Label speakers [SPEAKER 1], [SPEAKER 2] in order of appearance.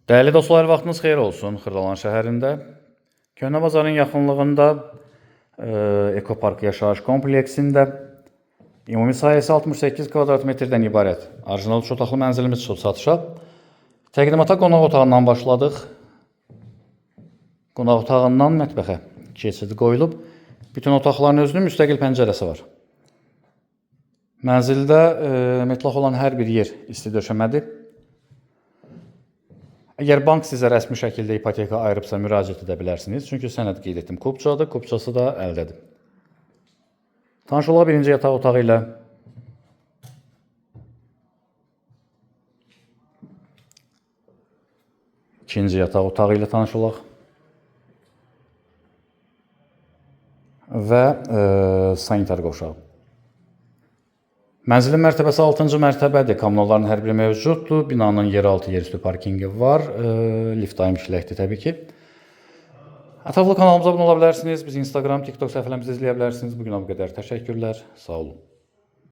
[SPEAKER 1] Dəyərli dostlar, vaxtınız xeyir olsun Xırdalan şəhərində. Köhnə bazarın yaxınlığında Ekopark yaşayış kompleksində ümumi sayəsi 68 kvadrat metrdən ibarət orijinal 3 otaqlı mənzilimiz çıxıb satışa. Təqdimata qonaq otağından başladıq. Qonaq otağından mətbəxə keçid qoyulub. Bütün otaqların özünün müstəqil pəncərəsi var. Mənzildə mütləq olan hər bir yer isti döşəmədir. Əgər bank sizə rəsmi şəkildə ipoteka ayırıbsa müraciət edə bilərsiniz. Çünki sənəd qeyd etdim, kupçadır, kupçası da əldədir. Tanış olaq birinci yataq otağı ilə. İkinci yataq otağı ilə tanış olaq. Və sanitar qovşağı. Mənzilin mərtəbəsi 6-cı mərtəbədir. Kommunalların hər biri mövcuddur. Binanın yeraltı, yerüstü parkingi var. Lift daim işləkdir təbii ki. Ətraflı kanalımıza abunə ola bilərsiniz. Biz Instagram, TikTok səhifələrimizi izləyə bilərsiniz. Bugün o qədər. Təşəkkürlər. Sağ olun.